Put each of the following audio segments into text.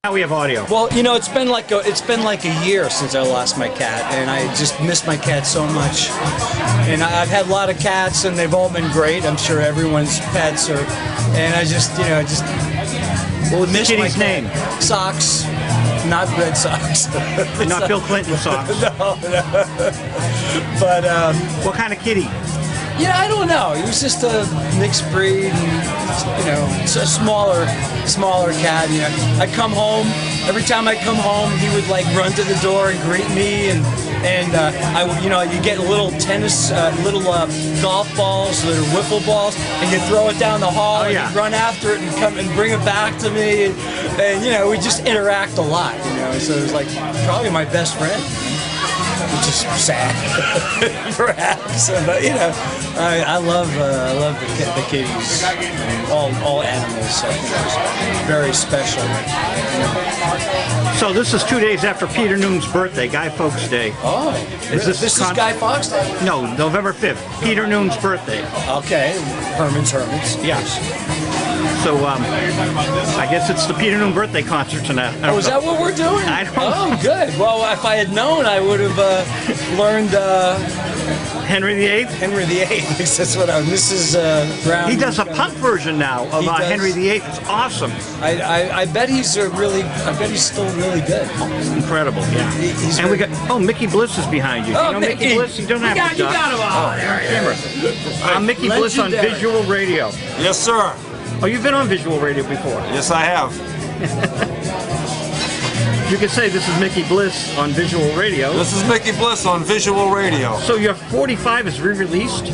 Now we have audio. Well, you know, it's been like a year since I lost my cat, and I just miss my cat so much. And I've had a lot of cats, and they've all been great. I'm sure everyone's pets are, and I just, you know, just miss my name. Socks, not Red Sox. Not Bill Clinton socks. No. But what kind of kitty? Yeah, I don't know. He was just a mixed breed, and, you know, it's a smaller cat. You know, I'd come home. Every time I come home, he would like run to the door and greet me, and I would, you know, you get little tennis, golf balls, little wiffle balls, and you throw it down the hall, and he'd run after it and come and bring it back to me, and you know, we just interact a lot. You know, so it was like probably my best friend. Which is sad, perhaps. But you know, I love the kitties, and all animals. I think it's very special. So this is 2 days after Peter Noon's birthday, Guy Fawkes Day. Oh, this is Guy Fawkes Day? No, November 5th, Peter Noon's birthday. Okay, Herman's Hermits. Yes. So I guess it's the Peter Noon birthday concert tonight. Oh, is that what we're doing? I don't know. Oh, good. Well, if I had known, I would have learned Henry VIII. Henry VIII. That's what Mrs. Brown. He does a punk version now of Henry VIII. It's awesome. I bet he's I bet he's still really good. Incredible. Yeah. And we got Mickey Bliss is behind you. Oh, you know Mickey Bliss. You don't have to. You got him. Oh, camera. I'm Mickey Bliss on Visual Radio. Yes, sir. Oh, you've been on Visual Radio before. Yes, I have. You can say this is Mickey Bliss on Visual Radio. This is Mickey Bliss on Visual Radio. So your 45 is re-released?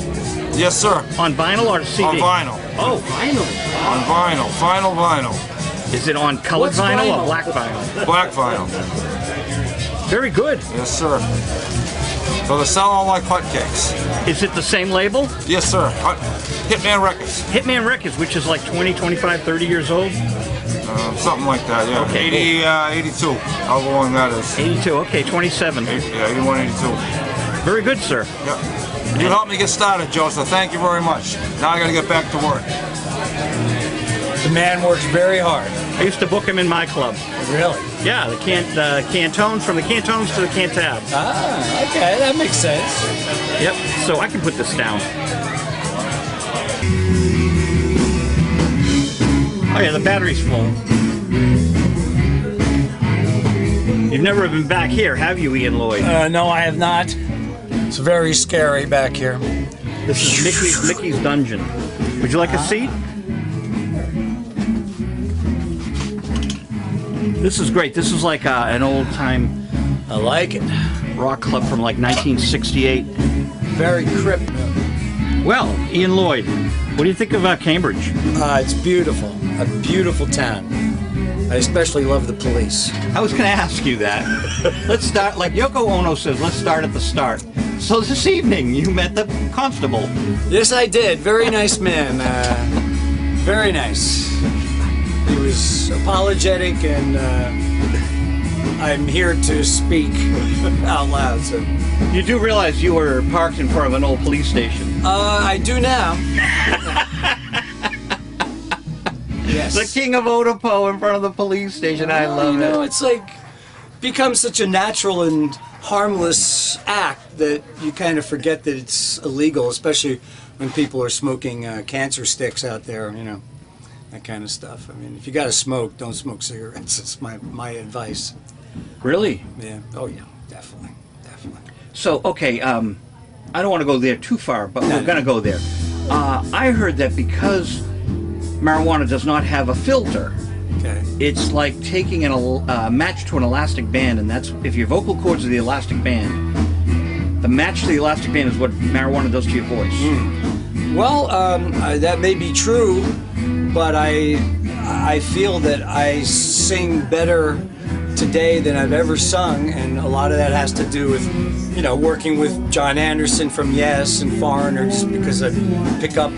Yes, sir. On vinyl or CD? On vinyl. Oh, vinyl. On vinyl. Final vinyl. Is it on colored vinyl or black vinyl? Black vinyl. Very good. Yes, sir. So they sell all like hotcakes. Is it the same label? Yes, sir. Hitman Records. Hitman Records, which is like 20, 25, 30 years old? Something like that, yeah. Okay, 82, however long that is. 82, okay, 27. Yeah, 81, 82. Very good, sir. Yeah. You helped me get started, Joe, so thank you very much. Now I got to get back to work. The man works very hard. I used to book him in my club. Really? Yeah, the Cantones, from the Cantones to the Cantab. Ah, okay, that makes sense. Yep, so I can put this down. Oh yeah, the battery's full. You've never been back here, have you, Ian Lloyd? No, I have not. It's very scary back here. This is Mickey's Dungeon. Would you like a seat? This is great. This is like an old-time... I like it. Rock club from like 1968. Very cryptic. Well, Ian Lloyd, what do you think of Cambridge? It's beautiful. A beautiful town. I especially love the police. I was going to ask you that. Let's start, like Yoko Ono says, let's start at the start. So this evening, you met the constable. Yes, I did. Very nice man. Very nice. He was apologetic, and I'm here to speak out loud. So. You do realize you were parked in front of an old police station? I do now. Yes. The king of Otopo in front of the police station. I love it. You know, it's like becomes such a natural and harmless act that you kind of forget that it's illegal, especially when people are smoking cancer sticks out there, you know, that kind of stuff. I mean, if you got to smoke, don't smoke cigarettes. It's my advice. Really? Yeah. Oh, yeah. Definitely. So, okay, I don't want to go there too far, but we're going to go there. I heard that because marijuana does not have a filter, it's like taking a match to an elastic band, and that's if your vocal cords are the elastic band, the match to the elastic band is what marijuana does to your voice. Well, that may be true, but I feel that I sing better today than I've ever sung, and a lot of that has to do with, you know, working with John Anderson from Yes and Foreigner, just because I pick up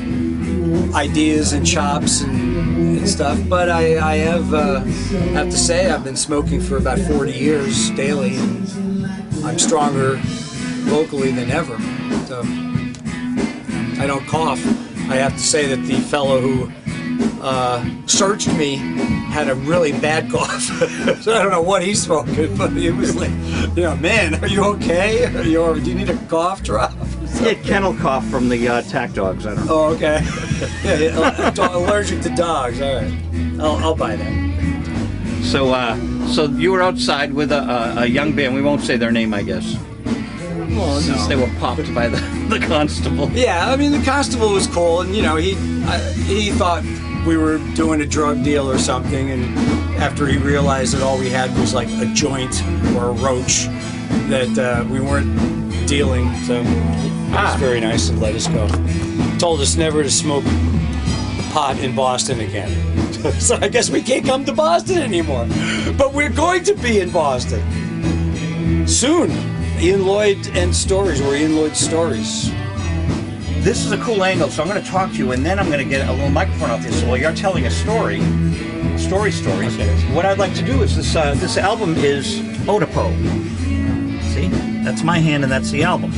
ideas and chops and stuff. But I have to say I've been smoking for about 40 years daily, and I'm stronger vocally than ever. So I don't cough. I have to say that the fellow who searched me had a really bad cough. So I don't know what he's smoking, but he was like, you know, man, are you okay? Do you need a cough drop? He had kennel cough from the tack dogs. I don't know. Oh, okay. Yeah, allergic to dogs. All right, I'll buy that. So you were outside with a young band. We won't say their name, I guess. Well, since they were popped by the constable. Yeah, I mean, the constable was cool, and you know, he thought we were doing a drug deal or something, and after he realized that all we had was like a joint or a roach, that we weren't dealing, so it was very nice and let us go. Told us never to smoke pot in Boston again. So I guess we can't come to Boston anymore. But we're going to be in Boston soon. Ian Lloyd and Stories, or Ian Lloyd's Stories. This is a cool angle, so I'm going to talk to you, and then I'm going to get a little microphone out there. So while you're telling a stories, okay. What I'd like to do is this album is Oedipo. See, that's my hand, and that's the album,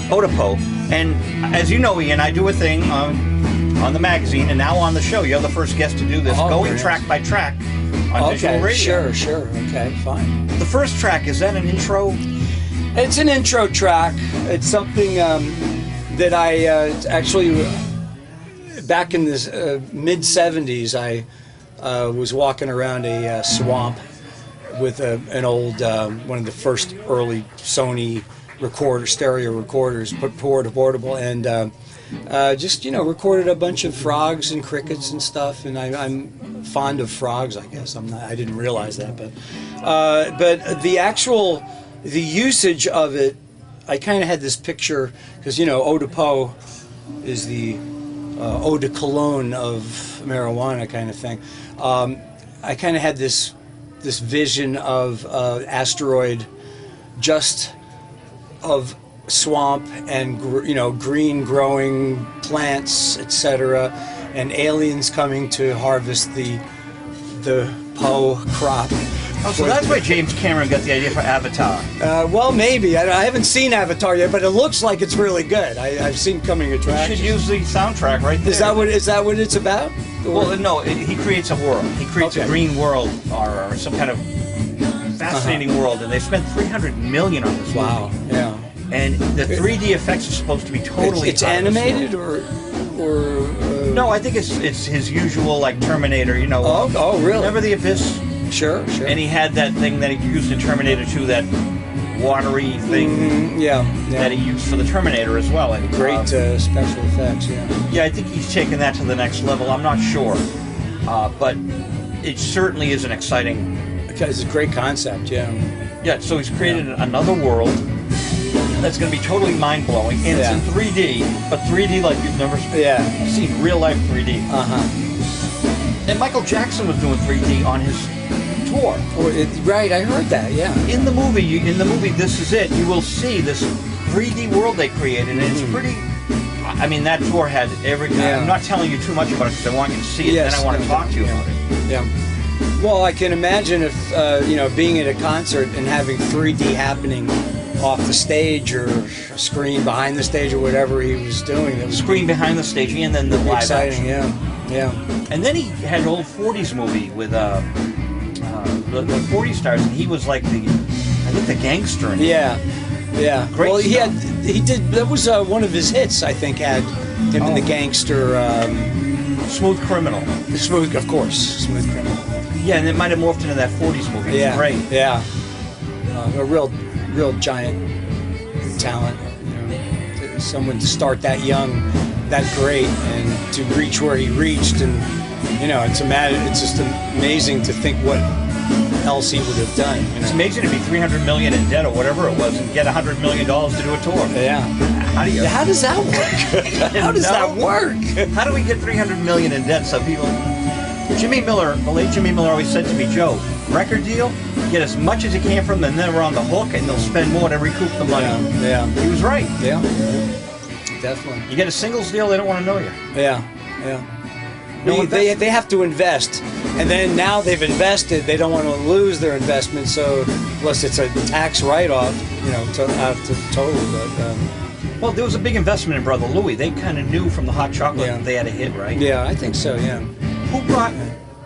Oedipo. And as you know, Ian, I do a thing on the magazine, and now on the show. You're the first guest to do this, going track by track on Visual Radio. Sure. Okay, fine. The first track, is that an intro? It's an intro track. It's something that I actually, back in the mid-'70s, I was walking around a swamp with an old, one of the first early Sony stereo recorders, portable, and just, you know, recorded a bunch of frogs and crickets and stuff, and I'm fond of frogs, I guess. I didn't realize that, but the usage of it, I kind of had this picture, because, you know, Oedipo is the eau de cologne of marijuana kind of thing. I kind of had this vision of asteroid, just of swamp and green growing plants, etc., and aliens coming to harvest the Poe crop. Oh, so that's why James Cameron got the idea for Avatar. Well, maybe. I haven't seen Avatar yet, but it looks like it's really good. I've seen coming attractions. You should use the soundtrack right there. Is that what it's about? Well, no. He creates a world. He creates a green world or some kind of fascinating world, and they spent $300 million on this movie. Wow. Yeah. And the 3D effects are supposed to be totally. It's animated or. No, I think it's his usual, like, Terminator. You know. Oh, really? Remember the Abyss? Sure. And he had that thing that he used in Terminator 2, that watery thing that he used for the Terminator as well. And great special effects, Yeah, I think he's taken that to the next level. I'm not sure. But it certainly is an exciting... It's a great concept, Yeah, so he's created another world that's going to be totally mind-blowing. And it's in 3D, but 3D like you've never seen, real-life 3D. And Michael Jackson was doing 3D on his tour. Right, I heard that. Yeah. In the movie, This Is It, you will see this 3D world they created, and it's pretty. I mean, that tour had everything. I'm not telling you too much about it because I want you to see it, and then I want to talk to you about it. Yeah. Well, I can imagine if being at a concert and having 3D happening off the stage or a screen behind the stage or whatever he was doing. That was screen behind the stage and then the live exciting, action. Yeah. And then he had an old 40s movie with the 40 stars, and he was like the gangster in it. Yeah. Great stuff. He did. That was one of his hits. I think had him in the gangster. Smooth Criminal. Smooth, of course. Smooth Criminal. Yeah, and it might have morphed into that 40s movie. It's great. Yeah. A real giant talent. Someone to start that young, that great, and to reach where he reached, and it's just amazing to think what else he would have done. It's amazing to be $300 million in debt or whatever it was and get $100 million to do a tour. Yeah. How does that work? How does that work? How do we get $300 million in debt? So people, Jimmy Miller, the late Jimmy Miller, always said to me, Joe, record deal, get as much as you can from them, and then we're on the hook, and they'll spend more to recoup the money. Yeah. He was right. Yeah. Definitely. You get a singles deal, they don't want to know you. Yeah. Well, they have to invest, and then now they've invested, they don't want to lose their investment. So, unless it's a tax write-off, total. But well, there was a big investment in Brother Louie. They kind of knew from the hot chocolate that they had a hit, right? Yeah, I think so. Yeah. Who brought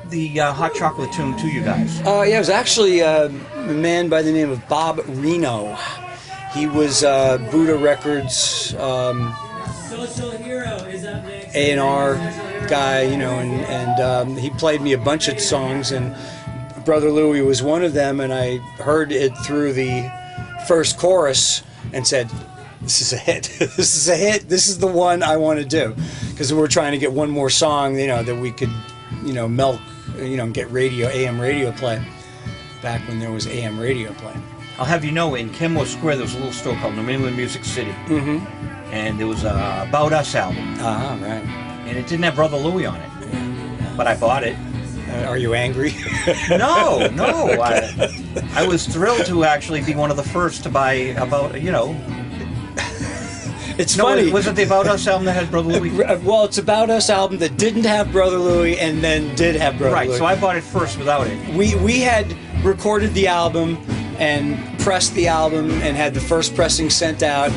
the hot chocolate tune to you guys? It was actually a man by the name of Bob Reno. He was Buddha Records A&R guy, and he played me a bunch of songs, and Brother Louie was one of them, and I heard it through the first chorus and said, this is a hit. This is a hit. This is the one I want to do, because we were trying to get one more song, that we could, milk, get AM radio play, back when there was AM radio play. I'll have you know, in Kenmore Square, there was a little store called New England Music City. Mm-hmm. And there was a About Us album. Right. And it didn't have Brother Louie on it. But I bought it. Are you angry? No. I was thrilled to actually be one of the first to buy It's funny. Was it the About Us album that had Brother Louie? Well, it's About Us album that didn't have Brother Louie and then did have Brother Louie. Right, so I bought it first without it. We had recorded the album and pressed the album and had the first pressing sent out,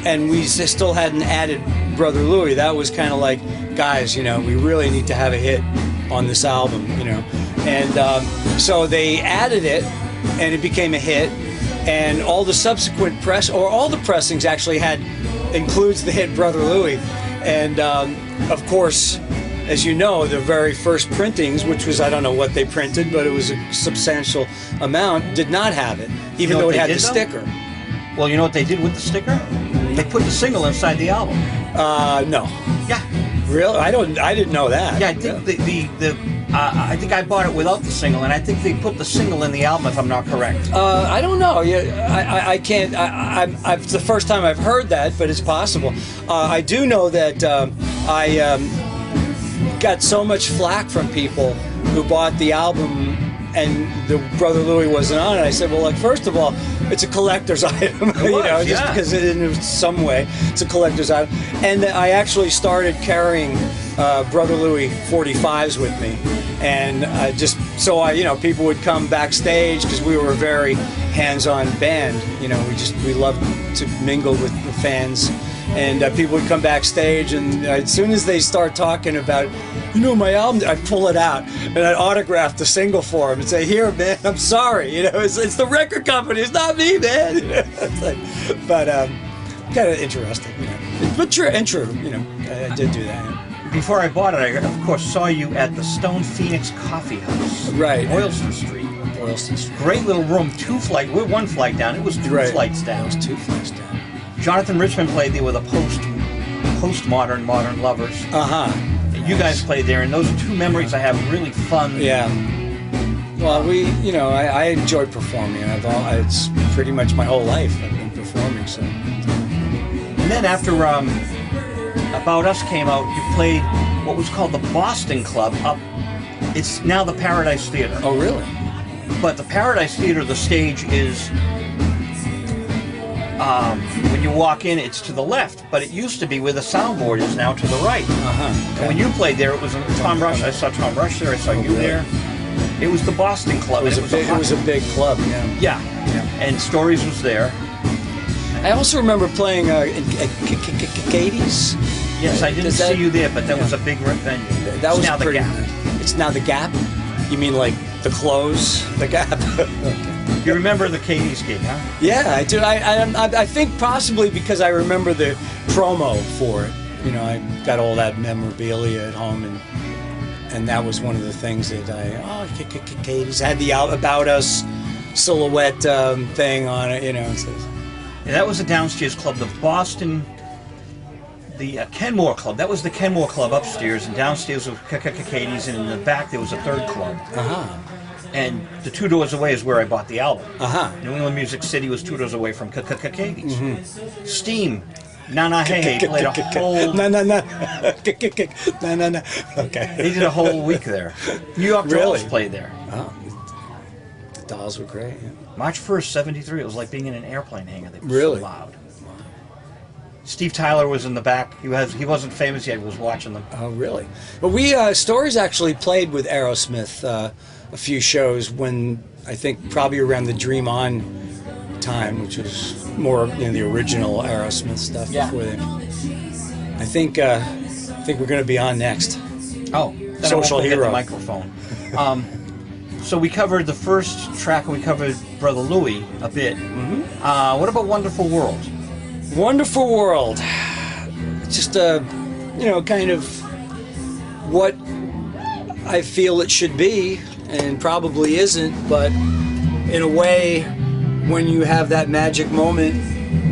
and we still hadn't added Brother Louie. That was kind of like, guys, we really need to have a hit on this album, And so they added it, and it became a hit, and all the subsequent all the pressings actually includes the hit Brother Louie. And of course, as you know, the very first printings, which was, I don't know what they printed, but it was a substantial amount, did not have it, even though it had the sticker. Well, you know what they did with the sticker? They put the single inside the album. No. Yeah. Really? I didn't know that. Yeah, I think I think I bought it without the single, and I think they put the single in the album, if I'm not correct. I don't know. Yeah, I can't. It's the first time I've heard that, but it's possible. I do know that I got so much flack from people who bought the album and the Brother Louie wasn't on it. I said, well, first of all, it's a collector's item, just because in some way it's a collector's item. And I actually started carrying Brother Louie 45s with me, and people would come backstage, because we were a very hands-on band. We loved to mingle with the fans. And people would come backstage, and as soon as they start talking about, my album, I'd pull it out, and I'd autograph the single for them and say, here, man, I'm sorry. It's the record company. It's not me, man. But kind of interesting. But true. I did do that. Before I bought it, I, of course, saw you at the Stone Phoenix Coffee House. Right. Boylston Street. Great little room, we're one flight down. It was two flights down. It was two flights down. Jonathan Richman played there with a postmodern Modern Lovers. You guys played there, and those are two memories I have. Really fun. Yeah. Well, I enjoy performing. It's pretty much my whole life I've been performing. So. And then after About Us came out, you played what was called the Boston Club up. It's now the Paradise Theater. Oh, really? But the Paradise Theater, the stage is. When you walk in, it's to the left, but it used to be where the soundboard is now to the right. Okay. And when you played there, it was Tom Rush. I saw Tom Rush there. I saw you there. It was the Boston Club. It was a big club. Yeah. And Stories was there. I also remember playing Katie's. Yes, I didn't see you there, but that was a big venue. That was now the Gap. It's now the Gap. You mean like the clothes, the Gap? Okay. You remember the Katie's gig, huh? Yeah, I do. I think possibly because I remember the promo for it. I got all that memorabilia at home, and that was one of the things that Katie's had the About Us silhouette thing on it, And that was a downstairs club. The Boston the Kenmore Club. That was the Kenmore Club upstairs, and downstairs was Katie's, and in the back there was a third club. And the 2 doors away is where I bought the album. New England Music City was 2 doors away from Katie's. Steam, Na Na Hey Hey played a whole... Na Na Na. Na Na Na. Okay. They did a whole week there. New York Dolls played there. Oh. The Dolls were great. Yeah. March 1st, 73. It was like being in an airplane hangar. They were Really? so loud. Steve Tyler was in the back. He wasn't famous yet. He was watching them. Oh, really? But Stories actually played with Aerosmith a few shows when, I think, probably around the Dream On time, which was more the original Aerosmith stuff before then. I think we're going to be on next. Oh, Social Hero. The microphone. So we covered the first track, and we covered Brother Louie a bit. What about Wonderful World? Wonderful World. Just kind of what I feel it should be, and probably isn't, but in a way, when you have that magic moment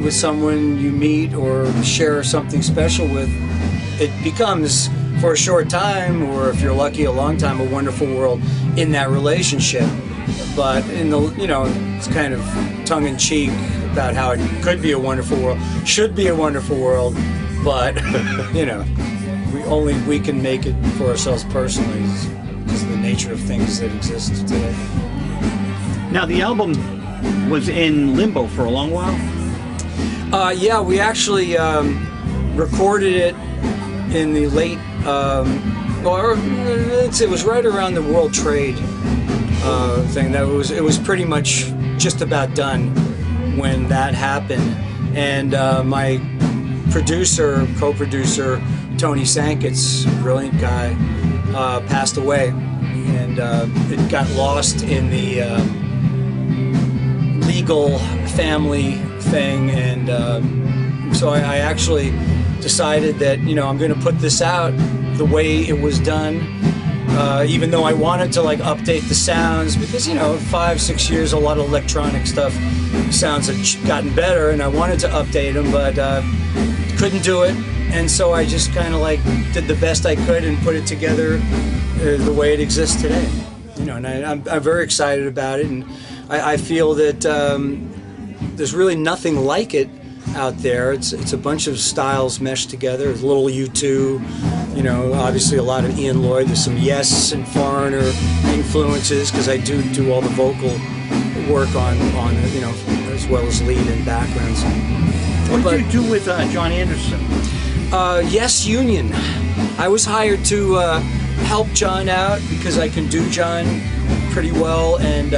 with someone you meet or share something special with, it becomes, for a short time, or if you're lucky, a long time, a wonderful world in that relationship. But it's kind of tongue-in-cheek about how it could be a wonderful world, should be a wonderful world, but we can make it for ourselves personally because of the nature of things that exist today. Now the album was in limbo for a long while? Yeah, we actually recorded it in the late, it was right around the World Trade thing. It was pretty much just about done when that happened. And my co-producer, Tony Sankitz, brilliant guy, passed away. And it got lost in the legal family thing, and so I actually decided that I'm going to put this out the way it was done, even though I wanted to update the sounds, because 5-6 years, a lot of electronic stuff, sounds have gotten better, and I wanted to update them, but couldn't do it, and so I just kind of did the best I could and put it together the way it exists today. And I'm very excited about it, and I feel that there's really nothing like it out there. It's a bunch of styles meshed together. There's a little U2, obviously a lot of Ian Lloyd. There's some Yes and Foreigner influences, because I do all the vocal work on as well as lead and backgrounds. What did you do with John Anderson? Yes Union. I was hired to help John out because I can do John pretty well, and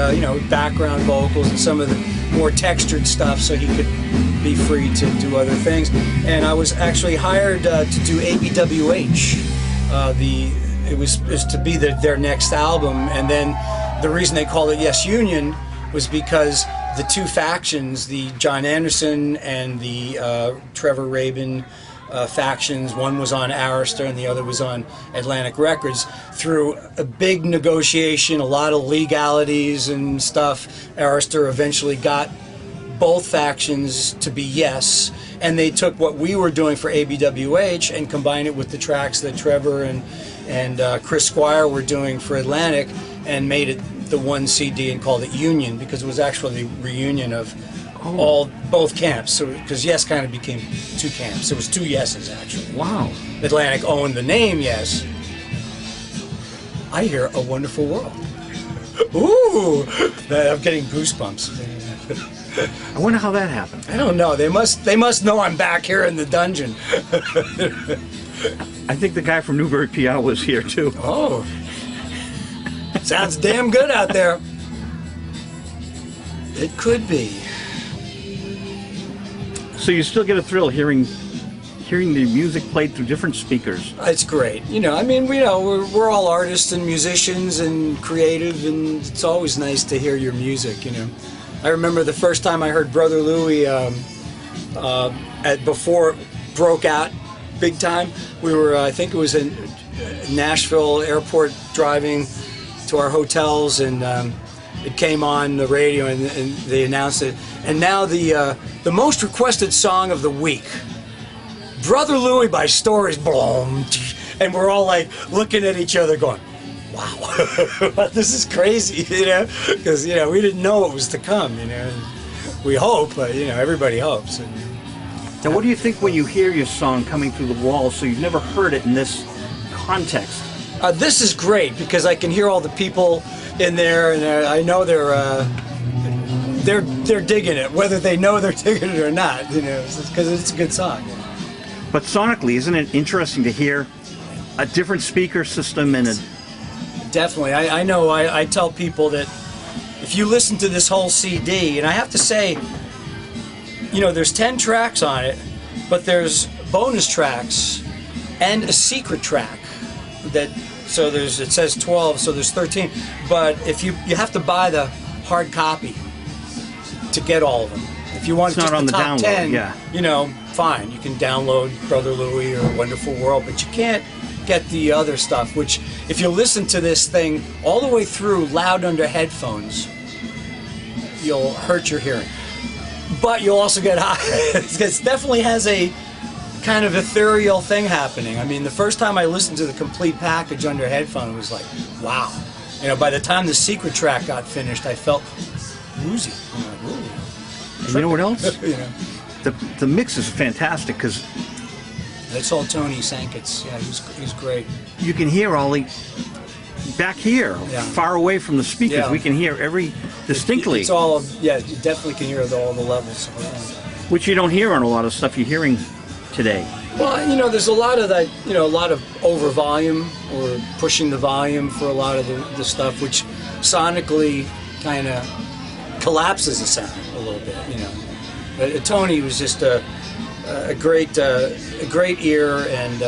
background vocals and some of the more textured stuff, so he could be free to do other things. And I was actually hired to do ABWH. It was to be their next album, and then the reason they called it Yes Union was because the two factions, the John Anderson and the Trevor Rabin factions, one was on Arista and the other was on Atlantic Records, through a big negotiation, a lot of legalities and stuff, Arista eventually got both factions to be Yes, and they took what we were doing for ABWH and combined it with the tracks that Trevor and Chris Squire were doing for Atlantic, and made it the one CD and called it Union, because it was actually the reunion of both camps. So because Yes kind of became two camps. It was two Yeses actually. Wow. Atlantic owned the name Yes. I hear A Wonderful World. Ooh, I'm getting goosebumps. I wonder how that happened. I don't know. They must know I'm back here in the dungeon. I think the guy from Newbury PA was here too. Oh. Sounds damn good out there. It could be. So you still get a thrill hearing the music played through different speakers. It's great. We're all artists and musicians and creative, and it's always nice to hear your music, I remember the first time I heard Brother Louie before it broke out big time. We were, I think it was in Nashville airport, driving to our hotels, and it came on the radio, and they announced it. And now the most requested song of the week Brother Louie by Stories, boom, and we're all like looking at each other going, wow, this is crazy, you know, because, you know, we didn't know what was to come, you know. We hope, but, you know, everybody hopes. Now, what do you think when you hear your song coming through the walls, so you've never heard it in this context? This is great because I can hear all the people in there, and I know they're digging it, whether they know they're digging it or not, you know, because it's a good song. You know? But sonically, isn't it interesting to hear a different speaker system and a... Definitely. I know I tell people that if you listen to this whole CD, and I have to say, you know, there's 10 tracks on it, but there's bonus tracks and a secret track that, so there's, it says 12, so there's 13, but if you have to buy the hard copy to get all of them. If you want it's just not on the top download, 10, yeah. you know, fine, you can download Brother Louie or Wonderful World, but you can't get the other stuff, which if you listen to this thing all the way through loud under headphones, you'll hurt your hearing. But you'll also get high. It definitely has a kind of ethereal thing happening. I mean, the first time I listened to the complete package under headphone, it was like, wow. You know, by the time the secret track got finished, I felt woozy. I'm like, ooh. And you know what else? You know, The mix is fantastic because that's all Tony Sankitz. Yeah, he's great. you can hear all the... Back here, Yeah. far away from the speakers, Yeah. we can hear every distinctly, It's all, yeah, you definitely can hear all the levels. which you don't hear on a lot of stuff you're hearing today. Well, you know, there's a lot of that, you know, a lot of over volume or pushing the volume for a lot of the stuff, which sonically kind of collapses the sound a little bit, you know. But Tony was just a great ear, and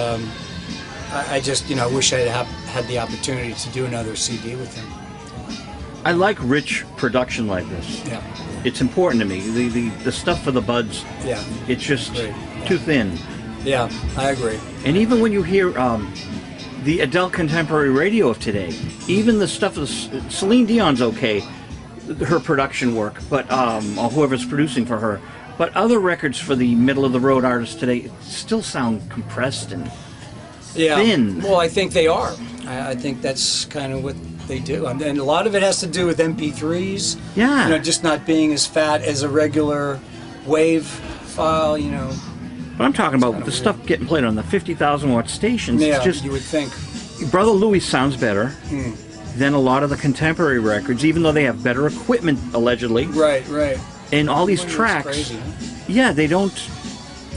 I just, you know, wish I had the opportunity to do another CD with him. I like rich production like this. Yeah. It's important to me. The stuff for the buds, Yeah. it's just Great. too thin. Yeah, I agree. And even when you hear the adult contemporary radio of today, even the stuff of Celine Dion's okay, her production work, but or whoever's producing for her, but other records for the middle of the road artists today still sound compressed and thin. Well, I think they are. I think that's kind of what they do, and a lot of it has to do with MP3s. Yeah. You know, just not being as fat as a regular wave file. You know. But I'm talking about the weird. stuff getting played on the 50,000 watt stations. Yeah, It's just, you would think. Brother Louie sounds better than a lot of the contemporary records, even though they have better equipment, allegedly. Right. And all these It's tracks, crazy, huh? yeah, they don't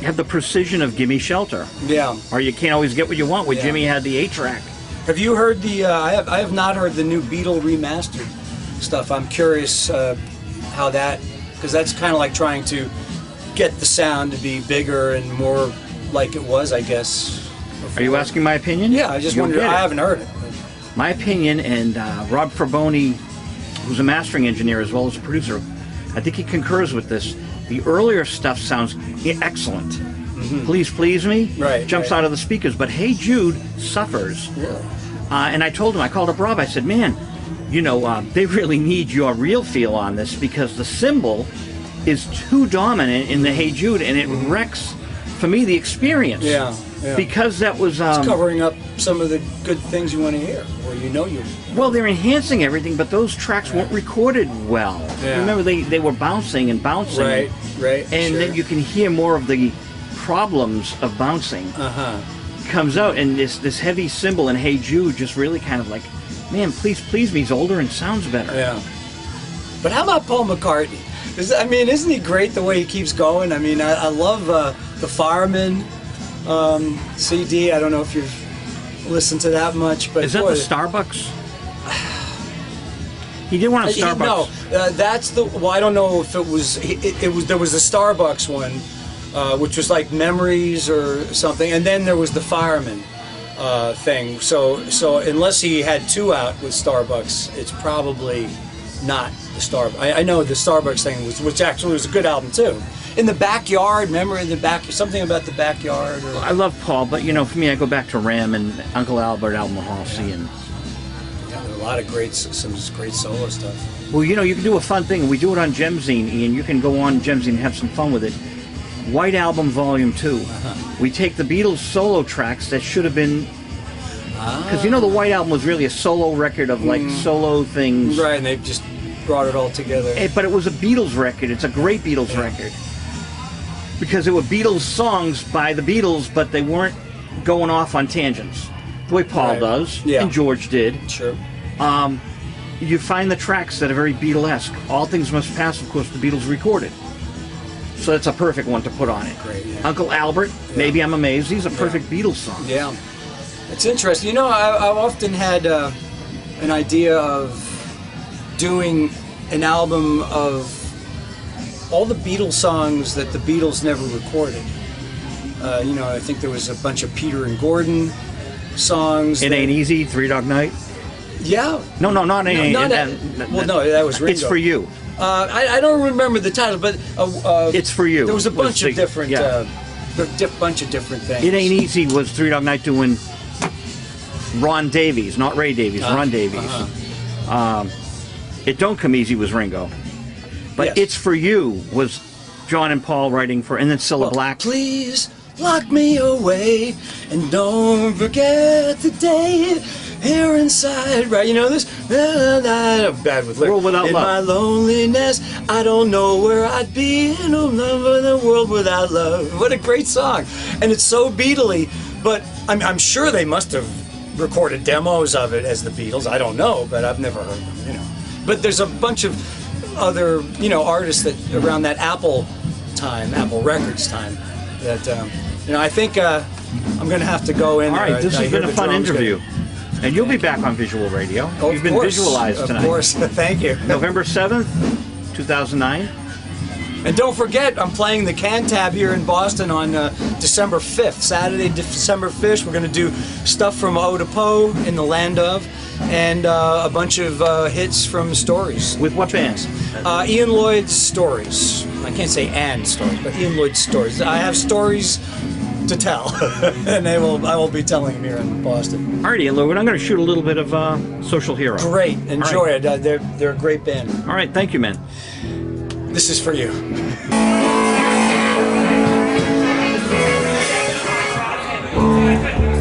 have the precision of Gimme Shelter. Yeah. Or you can't always get what you want, where Yeah. Jimmy had the 8-track. Have you heard the? I have not heard the new Beatle remastered stuff. I'm curious how that, because that's kind of like trying to get the sound to be bigger and more like it was, I guess. Are you asking my opinion? Yeah, I just You'll wondered. get it. I haven't heard it. My opinion, and Rob Fraboni, who's a mastering engineer as well as a producer, I think he concurs with this. The earlier stuff sounds excellent. Please Please Me Right, jumps right. out of the speakers, but Hey Jude suffers. Really? And I told him, I called up Rob, I said, man, you know, they really need your real feel on this because the cymbal is too dominant in the Hey Jude, and it wrecks, for me, the experience. Yeah. Because that was... It's covering up some of the good things you want to hear, or you know you. Well, they're enhancing everything, but those tracks weren't recorded well. Yeah. Remember, they were bouncing and bouncing. Right. And sure. then you can hear more of the problems of bouncing comes out, and this heavy cymbal in Hey Jude just really kind of like, man, Please Please Me's older and sounds better. Yeah. But how about Paul McCartney? Isn't he great the way he keeps going? I mean, I love the Fireman CD. I don't know if you've listened to that much, but Is that boy, the Starbucks? He did one on Starbucks. No, that's the. Well, I don't know if it was. It was. There was a Starbucks one, which was like Memories or something, and then there was the Fireman thing. So unless he had two out with Starbucks, it's probably not the Starbucks. I know the Starbucks thing which actually was a good album too. In the Backyard, remember in the back, something about the Backyard. Or, I love Paul, but you know, for me, I go back to Ram and Uncle Albert, Al Mahalsey, and yeah, there are a lot of some great solo stuff. well, you know, you can do a fun thing. We do it on Gemzine, Ian. You can go on Gemzine and have some fun with it. White Album Volume 2. We take the Beatles solo tracks that should have been... Because you know the White Album was really a solo record of like solo things. Right, and they just brought it all together. But it was a Beatles record. It's a great Beatles record. Because it were Beatles songs by the Beatles, but they weren't going off on tangents. The way Paul does, and George did. Sure. You find the tracks that are very Beatlesque. All Things Must Pass, of course, the Beatles recorded. So that's a perfect one to put on it. Great, yeah. Uncle Albert, Maybe I'm Amazed. These are perfect Beatles songs. Yeah. It's interesting. You know, I've often had an idea of doing an album of all the Beatles songs that the Beatles never recorded. You know, I think there was a bunch of Peter and Gordon songs. It Ain't Easy, Three Dog Night. Yeah. No, not Ain't Easy. Well, no, that was Ringo. It's For You. I don't remember the title, but It's For You. There was a bunch of different, bunch of different things. It Ain't Easy was Three Dog Night doing Ron Davies, not Ray Davies, Ron Davies. It Don't Come Easy was Ringo. But It's For You was John and Paul writing for, and then Cilla Black. Please lock me away and don't forget the day here inside. Right, you know this? I'm bad with lyrics. World Without in Love. My loneliness, I don't know where I'd be in a world without love. What a great song. And it's so Beatley, but I'm sure they must have recorded demos of it as the Beatles. I don't know, but I've never heard them, you know. But there's a bunch of other, you know, artists that around that Apple Records time, that you know, I think I'm going to have to go in. All right, this has been a fun interview. And you'll be back on Visual Radio. You've been visualized tonight. Of course, thank you. November 7th, 2009. And don't forget, I'm playing the Cantab here in Boston on December 5th, Saturday, December 5th. We're going to do stuff from O to Po in the Land of, and a bunch of hits from Stories. With what bands? Ian Lloyd's Stories. I can't say and Stories, but Ian Lloyd's Stories. I have stories to tell, and I will be telling them here in Boston. Alrighty, and Louie, I'm going to shoot a little bit of Social Hero. Great, enjoy it. They're a great band. All right, thank you, man. This is for you. Thank you.